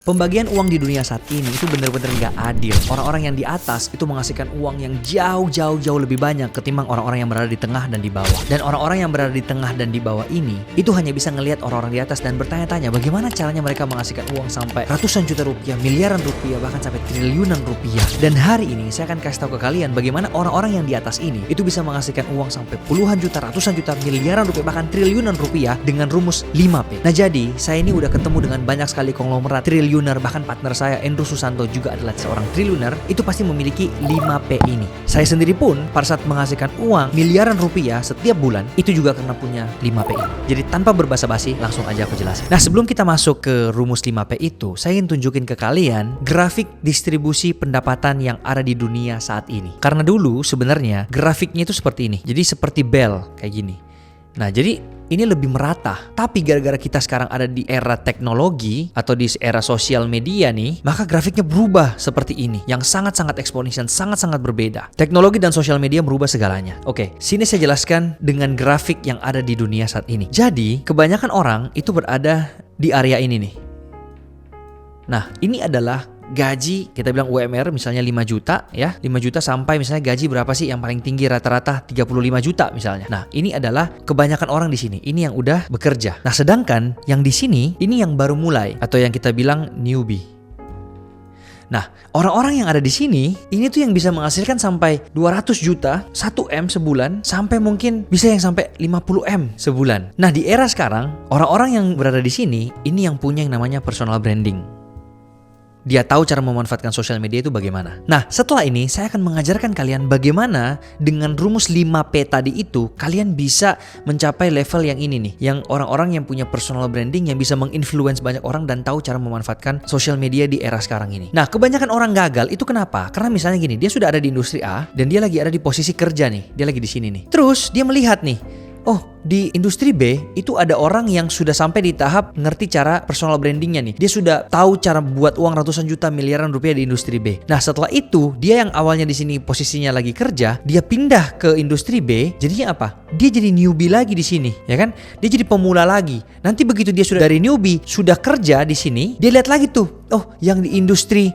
Pembagian uang di dunia saat ini itu benar-benar nggak adil. Orang-orang yang di atas itu menghasilkan uang yang jauh lebih banyak ketimbang orang-orang yang berada di tengah dan di bawah. Dan orang-orang yang berada di tengah dan di bawah ini itu hanya bisa ngelihat orang-orang di atas dan bertanya-tanya bagaimana caranya mereka menghasilkan uang sampai ratusan juta rupiah, miliaran rupiah, bahkan sampai triliunan rupiah. Dan hari ini saya akan kasih tahu ke kalian bagaimana orang-orang yang di atas ini itu bisa menghasilkan uang sampai puluhan juta, ratusan juta, miliaran rupiah, bahkan triliunan rupiah dengan rumus 5P. Nah jadi saya ini udah ketemu dengan banyak sekali konglomerat triliuner, bahkan partner saya Andrew Susanto juga adalah seorang triliuner, itu pasti memiliki 5P ini. Saya sendiri pun pada saat menghasilkan uang miliaran rupiah setiap bulan itu juga karena punya 5P ini. Jadi tanpa berbasa-basi langsung aja aku jelasin. Nah sebelum kita masuk ke rumus 5P itu, saya ingin tunjukin ke kalian grafik distribusi pendapatan yang ada di dunia saat ini. Karena dulu sebenarnya grafiknya itu seperti ini. Jadi seperti bell kayak gini. Nah jadi ini lebih merata. Tapi gara-gara kita sekarang ada di era teknologi atau di era sosial media nih, maka grafiknya berubah seperti ini, yang sangat-sangat eksponensial, sangat-sangat berbeda. Teknologi dan sosial media merubah segalanya. Oke, sini saya jelaskan dengan grafik yang ada di dunia saat ini. Jadi kebanyakan orang itu berada di area ini nih. Nah ini adalah gaji, kita bilang UMR misalnya 5 juta ya, 5 juta sampai misalnya gaji berapa sih yang paling tinggi rata-rata 35 juta misalnya. Nah, ini adalah kebanyakan orang di sini. Ini yang udah bekerja. Nah, sedangkan yang di sini ini yang baru mulai atau yang kita bilang newbie. Nah, orang-orang yang ada di sini ini tuh yang bisa menghasilkan sampai 200 juta, 1M sebulan, sampai mungkin bisa yang sampai 50M sebulan. Nah, di era sekarang, orang-orang yang berada di sini ini yang punya yang namanya personal branding. Dia tahu cara memanfaatkan sosial media itu bagaimana. Nah, setelah ini saya akan mengajarkan kalian bagaimana dengan rumus 5P tadi itu kalian bisa mencapai level yang ini nih. Yang orang-orang yang punya personal branding yang bisa menginfluence banyak orang dan tahu cara memanfaatkan sosial media di era sekarang ini. Nah, kebanyakan orang gagal itu kenapa? Karena misalnya gini, dia sudah ada di industri A dan dia lagi ada di posisi kerja nih. Dia lagi di sini nih. Terus dia melihat nih, oh, di industri B itu ada orang yang sudah sampai di tahap ngerti cara personal brandingnya nih. Dia sudah tahu cara buat uang ratusan juta, miliaran rupiah di industri B. Nah, setelah itu dia yang awalnya di sini posisinya lagi kerja, dia pindah ke industri B. Jadinya apa? Dia jadi newbie lagi di sini, ya kan? Dia jadi pemula lagi. Nanti begitu dia sudah dari newbie, sudah kerja di sini, dia lihat lagi tuh, oh, yang di industri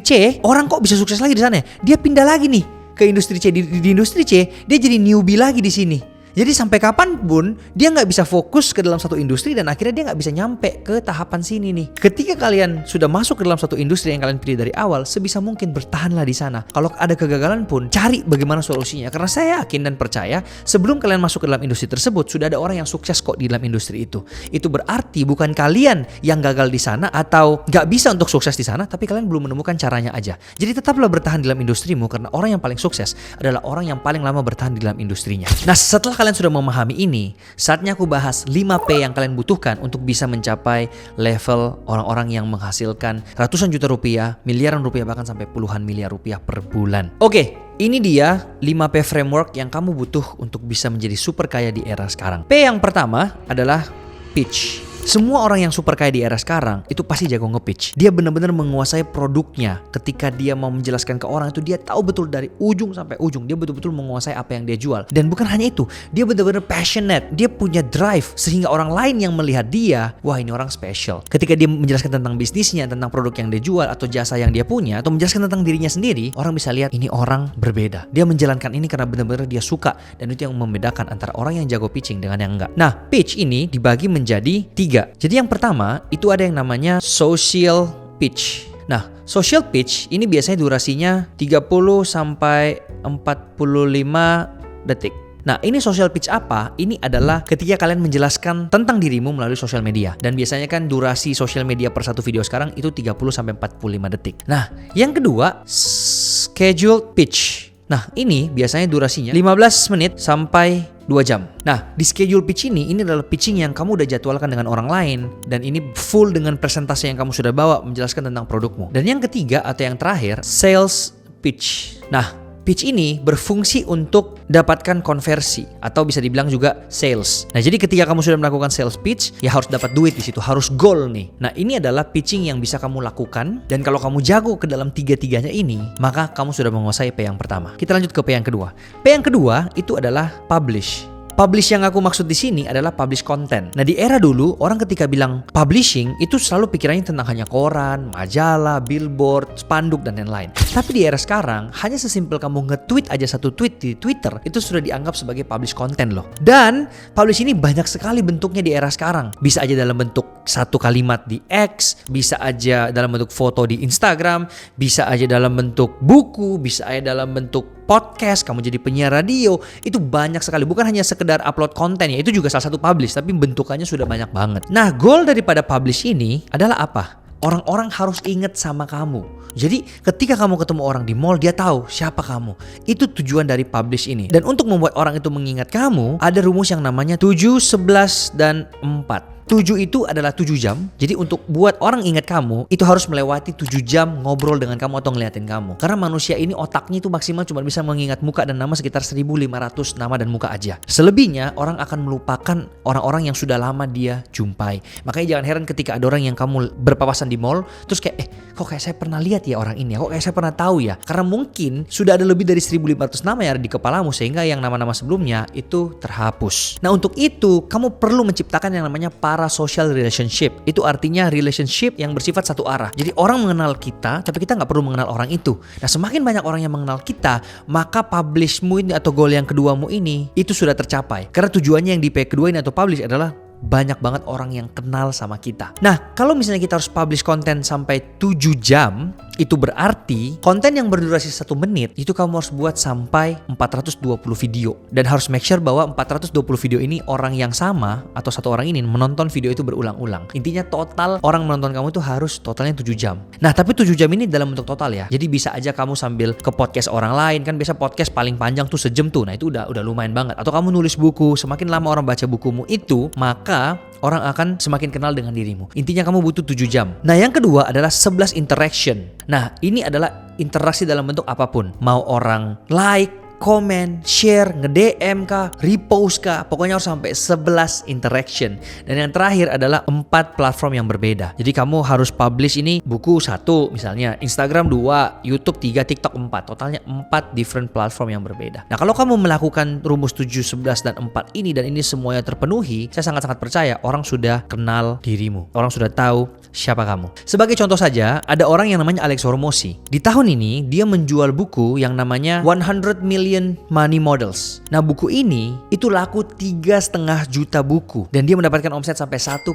C, orang kok bisa sukses lagi di sana. Dia pindah lagi nih ke industri C. Di industri C, dia jadi newbie lagi di sini. Jadi sampai kapanpun dia nggak bisa fokus ke dalam satu industri dan akhirnya dia nggak bisa nyampe ke tahapan sini nih. Ketika kalian sudah masuk ke dalam satu industri yang kalian pilih dari awal, sebisa mungkin bertahanlah di sana. Kalau ada kegagalan pun cari bagaimana solusinya. Karena saya yakin dan percaya sebelum kalian masuk ke dalam industri tersebut sudah ada orang yang sukses kok di dalam industri itu. Itu berarti bukan kalian yang gagal di sana atau nggak bisa untuk sukses di sana, tapi kalian belum menemukan caranya aja. Jadi tetaplah bertahan di dalam industrimu karena orang yang paling sukses adalah orang yang paling lama bertahan di dalam industrinya. Nah setelah kalian sudah memahami ini, saatnya aku bahas 5P yang kalian butuhkan untuk bisa mencapai level orang-orang yang menghasilkan ratusan juta rupiah, miliaran rupiah, bahkan sampai puluhan miliar rupiah per bulan. Oke, ini dia 5P framework yang kamu butuh untuk bisa menjadi super kaya di era sekarang. P yang pertama adalah pitch. Semua orang yang super kaya di era sekarang itu pasti jago nge-pitch. Dia benar-benar menguasai produknya. Ketika dia mau menjelaskan ke orang itu dia tahu betul dari ujung sampai ujung. Dia betul-betul menguasai apa yang dia jual. Dan bukan hanya itu, dia benar-benar passionate. Dia punya drive sehingga orang lain yang melihat dia, wah ini orang special. Ketika dia menjelaskan tentang bisnisnya, tentang produk yang dia jual atau jasa yang dia punya, atau menjelaskan tentang dirinya sendiri, orang bisa lihat ini orang berbeda. Dia menjalankan ini karena benar-benar dia suka. Dan itu yang membedakan antara orang yang jago pitching dengan yang enggak. Nah, pitch ini dibagi menjadi 3. Jadi yang pertama itu ada yang namanya social pitch. Nah, social pitch ini biasanya durasinya 30 sampai 45 detik. Nah, ini social pitch apa? Ini adalah ketika kalian menjelaskan tentang dirimu melalui sosial media. Dan biasanya kan durasi sosial media per satu video sekarang itu 30 sampai 45 detik. Nah, yang kedua, scheduled pitch. Nah, ini biasanya durasinya 15 menit sampai 2 jam. Nah, di schedule pitch ini adalah pitching yang kamu udah jadwalkan dengan orang lain dan ini full dengan presentasi yang kamu sudah bawa menjelaskan tentang produkmu. Dan yang ketiga atau yang terakhir, sales pitch. Nah, pitch ini berfungsi untuk dapatkan konversi atau bisa dibilang juga sales. Nah, jadi ketika kamu sudah melakukan sales pitch, ya harus dapat duit di situ, harus goal nih. Nah, ini adalah pitching yang bisa kamu lakukan dan kalau kamu jago ke dalam tiga-tiganya ini, maka kamu sudah menguasai P yang pertama. Kita lanjut ke P yang kedua. P yang kedua itu adalah publish. Publish yang aku maksud di sini adalah publish konten. Nah, di era dulu orang ketika bilang publishing itu selalu pikirannya tentang hanya koran, majalah, billboard, spanduk dan lain-lain. Tapi di era sekarang hanya sesimpel kamu nge-tweet aja satu tweet di Twitter itu sudah dianggap sebagai publish konten loh. Dan publish ini banyak sekali bentuknya di era sekarang. Bisa aja dalam bentuk satu kalimat di X, bisa aja dalam bentuk foto di Instagram, bisa aja dalam bentuk buku, bisa aja dalam bentuk podcast, kamu jadi penyiar radio. Itu banyak sekali, bukan hanya sekedar upload konten ya, itu juga salah satu publish, tapi bentukannya sudah banyak banget. Nah, goal daripada publish ini adalah apa? Orang-orang harus ingat sama kamu. Jadi ketika kamu ketemu orang di mall, dia tahu siapa kamu. Itu tujuan dari publish ini. Dan untuk membuat orang itu mengingat kamu, ada rumus yang namanya 7, 11, dan 4. 7 itu adalah 7 jam. Jadi untuk buat orang ingat kamu, itu harus melewati 7 jam ngobrol dengan kamu atau ngeliatin kamu. Karena manusia ini otaknya itu maksimal cuma bisa mengingat muka dan nama sekitar 1.500 nama dan muka aja. Selebihnya orang akan melupakan orang-orang yang sudah lama dia jumpai. Makanya jangan heran ketika ada orang yang kamu berpapasan di mall, terus kayak kok kayak saya pernah lihat ya orang ini ya, kok kayak saya pernah tahu ya. Karena mungkin sudah ada lebih dari 1.500 nama yang ada di kepalamu, sehingga yang nama-nama sebelumnya itu terhapus. Nah, untuk itu kamu perlu menciptakan yang namanya parasocial relationship. Itu artinya relationship yang bersifat satu arah. Jadi orang mengenal kita, tapi kita nggak perlu mengenal orang itu. Nah, semakin banyak orang yang mengenal kita, maka publishmu ini atau goal yang keduamu ini itu sudah tercapai. Karena tujuannya yang di P kedua ini atau publish adalah banyak banget orang yang kenal sama kita. Nah, kalau misalnya kita harus publish konten sampai 7 jam, itu berarti konten yang berdurasi 1 menit itu kamu harus buat sampai 420 video. Dan harus make sure bahwa 420 video ini orang yang sama atau satu orang ini menonton video itu berulang-ulang. Intinya total orang menonton kamu itu harus totalnya 7 jam. Nah, tapi 7 jam ini dalam bentuk total ya. Jadi bisa aja kamu sambil ke podcast orang lain, kan biasa podcast paling panjang tuh sejam tuh. Nah, itu udah lumayan banget. Atau kamu nulis buku, semakin lama orang baca bukumu itu, maka orang akan semakin kenal dengan dirimu. Intinya kamu butuh 7 jam. Nah, yang kedua adalah 11 interaction. Nah, ini adalah interaksi dalam bentuk apapun. Mau orang like, komen, share, nge-DM kah, repost kah, pokoknya harus sampai 11 interaction. Dan yang terakhir adalah 4 platform yang berbeda. Jadi kamu harus publish ini buku 1 misalnya, Instagram 2, YouTube 3, TikTok 4. Totalnya 4 different platform yang berbeda. Nah, kalau kamu melakukan rumus 7, 11, dan 4 ini dan ini semuanya terpenuhi, saya sangat-sangat percaya orang sudah kenal dirimu. Orang sudah tahu siapa kamu. Sebagai contoh saja, ada orang yang namanya Alex Hormozi. Di tahun ini, dia menjual buku yang namanya 100 Million Money Models. Nah, buku ini itu laku 3,5 juta buku. Dan dia mendapatkan omset sampai 1,5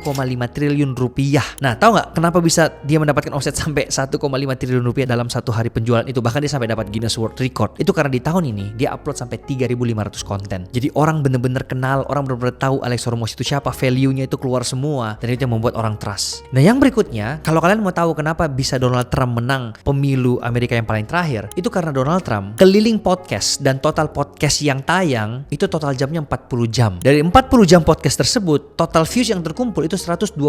triliun rupiah. Nah, tahu nggak kenapa bisa dia mendapatkan omset sampai 1,5 triliun rupiah dalam satu hari penjualan itu? Bahkan dia sampai dapat Guinness World Record. Itu karena di tahun ini, dia upload sampai 3.500 konten. Jadi orang bener-bener kenal, orang bener-bener tahu Alex Hormozi itu siapa, value-nya itu keluar semua. Dan itu yang membuat orang trust. Nah, yang berikutnya, kalau kalian mau tahu kenapa bisa Donald Trump menang pemilu Amerika yang paling terakhir, itu karena Donald Trump keliling podcast dan total podcast yang tayang itu total jamnya 40 jam. Dari 40 jam podcast tersebut, total views yang terkumpul itu 124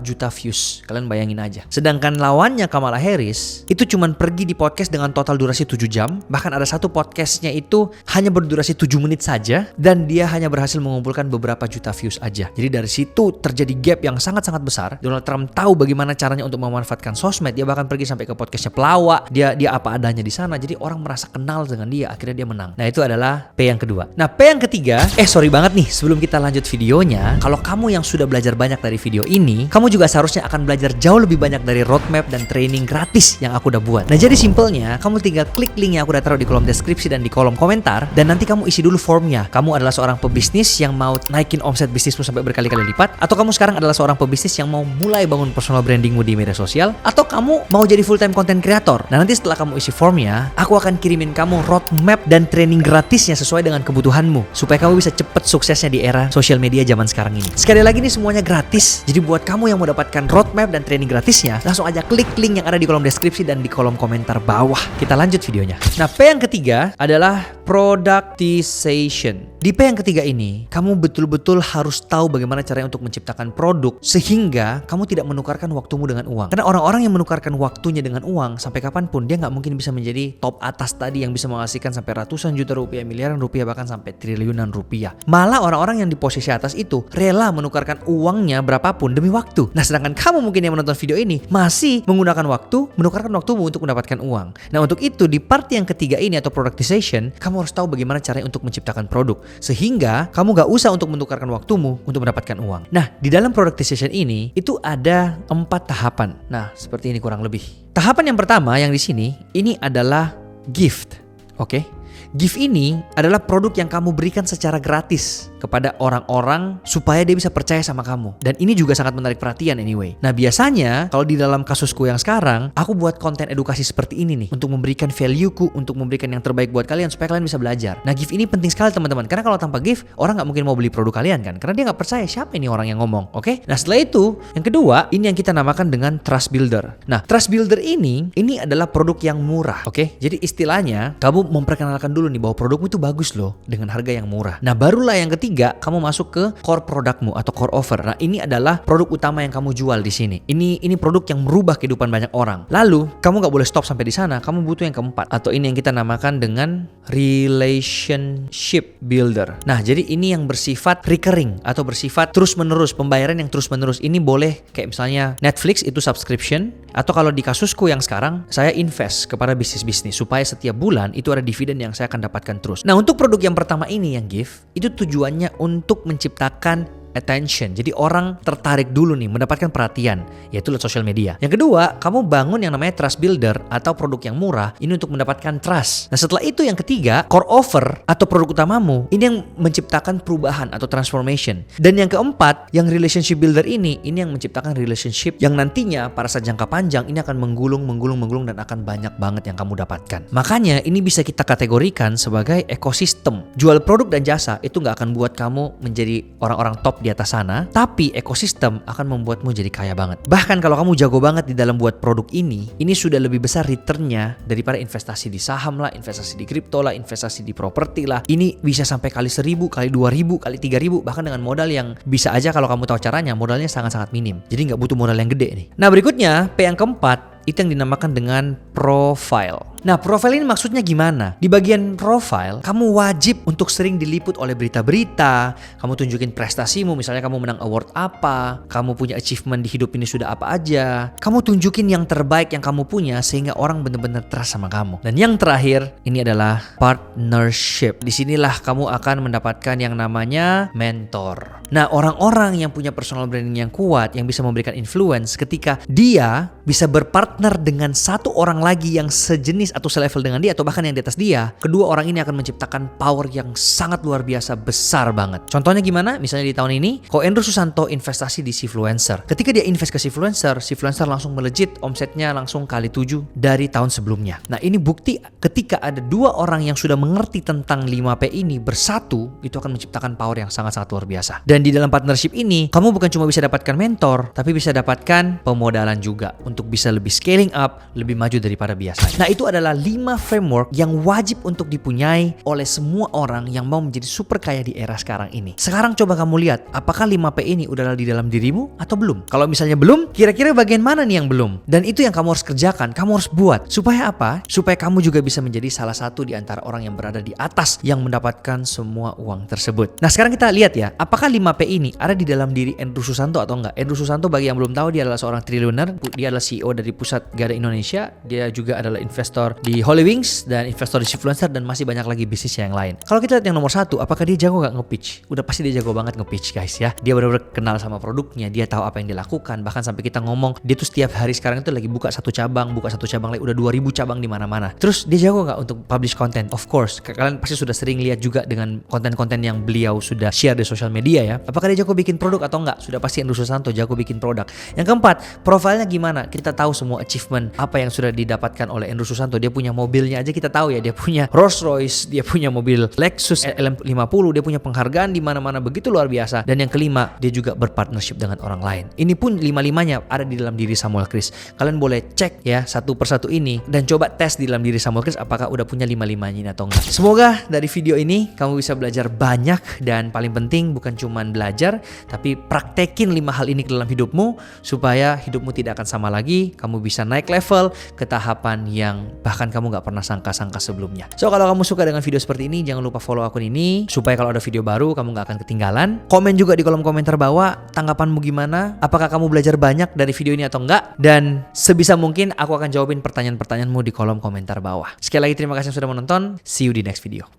juta views. Kalian bayangin aja. Sedangkan lawannya Kamala Harris itu cuman pergi di podcast dengan total durasi 7 jam. Bahkan ada satu podcastnya itu hanya berdurasi 7 menit saja dan dia hanya berhasil mengumpulkan beberapa juta views aja. Jadi dari situ terjadi gap yang sangat-sangat besar. Donald Trump tahu bagaimana caranya untuk memanfaatkan sosmed. Dia bahkan pergi sampai ke podcastnya pelawak. Dia apa adanya di sana. Jadi orang merasa kenal dengan dia. Akhirnya dia menang. Nah, itu adalah P yang kedua. Nah, P yang ketiga, sorry banget nih, sebelum kita lanjut videonya, kalau kamu yang sudah belajar banyak dari video ini, kamu juga seharusnya akan belajar jauh lebih banyak dari roadmap dan training gratis yang aku udah buat. Nah, jadi simpelnya, kamu tinggal klik link yang aku udah taruh di kolom deskripsi dan di kolom komentar, dan nanti kamu isi dulu formnya. Kamu adalah seorang pebisnis yang mau naikin omset bisnismu sampai berkali-kali lipat, atau kamu sekarang adalah seorang pebisnis yang mau mulai bangun personal brandingmu di media sosial, atau kamu mau jadi full time content creator. Nah, nanti setelah kamu isi formnya, aku akan kirimin kamu roadmap dan training gratisnya sesuai dengan kebutuhanmu supaya kamu bisa cepet suksesnya di era sosial media zaman sekarang ini. Sekali lagi nih, semuanya gratis. Jadi buat kamu yang mau dapatkan roadmap dan training gratisnya, langsung aja klik link yang ada di kolom deskripsi dan di kolom komentar bawah. Kita lanjut videonya. Nah, P yang ketiga adalah productization. Di P yang ketiga ini, kamu betul-betul harus tahu bagaimana caranya untuk menciptakan produk sehingga kamu tidak menukarkan waktumu dengan uang. Karena orang-orang yang menukarkan waktunya dengan uang sampai kapanpun dia nggak mungkin bisa menjadi top atas tadi yang bisa menghasilkan sampai ratusan juta rupiah, miliaran rupiah, bahkan sampai triliunan rupiah. Malah orang-orang yang di posisi atas itu rela menukarkan uangnya berapapun demi waktu. Nah, sedangkan kamu mungkin yang menonton video ini masih menggunakan waktu, menukarkan waktumu untuk mendapatkan uang. Nah, untuk itu di part yang ketiga ini atau productization, kamu kamu harus tahu bagaimana caranya untuk menciptakan produk. Sehingga kamu gak usah untuk menukarkan waktumu untuk mendapatkan uang. Nah, di dalam productization ini, itu ada 4 tahapan. Nah, seperti ini kurang lebih. Tahapan yang pertama yang di sini, ini adalah gift. Oke? Gift ini adalah produk yang kamu berikan secara gratis kepada orang-orang supaya dia bisa percaya sama kamu. Dan ini juga sangat menarik perhatian anyway. Nah, biasanya kalau di dalam kasusku yang sekarang, aku buat konten edukasi seperti ini nih untuk memberikan value-ku, untuk memberikan yang terbaik buat kalian supaya kalian bisa belajar. Nah, gift ini penting sekali teman-teman. Karena kalau tanpa gift, orang nggak mungkin mau beli produk kalian kan? Karena dia nggak percaya siapa ini orang yang ngomong. Oke? Nah, setelah itu, yang kedua, ini yang kita namakan dengan trust builder. Nah, trust builder ini adalah produk yang murah. Oke? Jadi istilahnya, kamu memperkenalkan dulu nih bahwa produkmu itu bagus loh dengan harga yang murah. Nah, barulah yang ketiga kamu masuk ke core produkmu atau core offer. Nah, ini adalah produk utama yang kamu jual di sini. Ini produk yang merubah kehidupan banyak orang. Lalu kamu nggak boleh stop sampai di sana. Kamu butuh yang keempat atau ini yang kita namakan dengan relationship builder. Nah, jadi ini yang bersifat recurring atau bersifat terus menerus, pembayaran yang terus menerus. Ini boleh kayak misalnya Netflix itu subscription, atau kalau di kasusku yang sekarang saya invest kepada bisnis-bisnis supaya setiap bulan itu ada dividen yang saya akan dapatkan terus. Nah, untuk produk yang pertama ini yang gift, itu tujuannya untuk menciptakan attention. Jadi orang tertarik dulu nih, mendapatkan perhatian, yaitu lewat social media. Yang kedua, kamu bangun yang namanya trust builder atau produk yang murah, ini untuk mendapatkan trust. Nah, setelah itu yang ketiga, core offer atau produk utamamu, ini yang menciptakan perubahan atau transformation. Dan yang keempat, yang relationship builder ini yang menciptakan relationship yang nantinya pada saat jangka panjang ini akan menggulung dan akan banyak banget yang kamu dapatkan. Makanya ini bisa kita kategorikan sebagai ekosistem. Jual produk dan jasa itu nggak akan buat kamu menjadi orang-orang top di atas sana, tapi ekosistem akan membuatmu jadi kaya banget. Bahkan kalau kamu jago banget di dalam buat produk ini sudah lebih besar returnnya daripada investasi di saham lah, investasi di kripto lah, investasi di properti lah. Ini bisa sampai kali 1000, kali 2000, kali 3000, bahkan dengan modal yang bisa aja kalau kamu tahu caranya, modalnya sangat-sangat minim. Jadi nggak butuh modal yang gede nih. Nah, berikutnya P yang keempat itu yang dinamakan dengan profile. Nah, profile ini maksudnya gimana? Di bagian profile, kamu wajib untuk sering diliput oleh berita-berita, kamu tunjukin prestasimu, misalnya kamu menang award apa, kamu punya achievement di hidup ini sudah apa aja, kamu tunjukin yang terbaik yang kamu punya sehingga orang benar-benar trust sama kamu. Dan yang terakhir, ini adalah partnership. Disinilah kamu akan mendapatkan yang namanya mentor. Nah, orang-orang yang punya personal branding yang kuat, yang bisa memberikan influence ketika dia bisa berpartner dengan satu orang lagi yang sejenis atau selevel dengan dia atau bahkan yang di atas dia, kedua orang ini akan menciptakan power yang sangat luar biasa besar banget. Contohnya gimana? Misalnya di tahun ini, Ko Endro Susanto investasi di Sifluencer. Ketika dia invest ke Sifluencer langsung melejit, omsetnya langsung kali 7 dari tahun sebelumnya. Nah, ini bukti ketika ada dua orang yang sudah mengerti tentang 5P ini bersatu, itu akan menciptakan power yang sangat-sangat luar biasa. Dan di dalam partnership ini, kamu bukan cuma bisa dapatkan mentor, tapi bisa dapatkan pemodalan juga untuk bisa lebih scaling up, lebih maju daripada biasanya. Nah, itu adalah 5 framework yang wajib untuk dipunyai oleh semua orang yang mau menjadi super kaya di era sekarang ini. Sekarang coba kamu lihat, apakah 5P ini udah di dalam dirimu atau belum? Kalau misalnya belum, kira-kira bagian mana nih yang belum? Dan itu yang kamu harus kerjakan, kamu harus buat. Supaya apa? Supaya kamu juga bisa menjadi salah satu di antara orang yang berada di atas yang mendapatkan semua uang tersebut. Nah, sekarang kita lihat ya, apakah 5P ini ada di dalam diri Endro Susanto atau enggak? Endro Susanto bagi yang belum tahu, dia adalah seorang triliuner, dia adalah CEO dari Pusat Gada Indonesia, dia juga adalah investor di Holy Wings dan investor di Sifluencer dan masih banyak lagi bisnis yang lain. Kalau kita lihat yang nomor 1, apakah dia jago gak nge-pitch? Udah pasti dia jago banget nge-pitch guys ya. Dia benar-benar kenal sama produknya, dia tahu apa yang dia lakukan. Bahkan sampai kita ngomong, dia tuh setiap hari sekarang itu lagi buka satu cabang lagi, udah 2000 cabang di mana-mana. Terus dia jago gak untuk publish konten? Of course, kalian pasti sudah sering lihat juga dengan konten-konten yang beliau sudah share di sosial media ya. Apakah dia jago bikin produk atau enggak? Sudah pasti Endro Susanto jago bikin produk. Yang keempat, profilnya gimana? Kita tahu semua achievement apa yang sudah didapatkan oleh Endro Susanto. Dia punya mobilnya aja kita tahu ya, dia punya Rolls Royce, dia punya mobil Lexus LM50, dia punya penghargaan di mana-mana begitu luar biasa. Dan yang kelima, dia juga berpartnership dengan orang lain. Ini pun 5-5-nya ada di dalam diri Samuel Chris. Kalian boleh cek ya satu persatu ini dan coba tes di dalam diri Samuel Chris apakah udah punya 5-5-nya ini atau enggak. Semoga dari video ini kamu bisa belajar banyak dan paling penting bukan cuma belajar tapi praktekin 5 hal ini ke dalam hidupmu supaya hidupmu tidak akan sama lagi, kamu bisa naik level ke tahapan yang bahkan kamu gak pernah sangka-sangka sebelumnya. So, kalau kamu suka dengan video seperti ini, jangan lupa follow akun ini supaya kalau ada video baru kamu gak akan ketinggalan. Komen juga di kolom komentar bawah tanggapanmu gimana, apakah kamu belajar banyak dari video ini atau enggak, dan sebisa mungkin aku akan jawabin pertanyaan-pertanyaanmu di kolom komentar bawah. Sekali lagi terima kasih sudah menonton, see you di next video.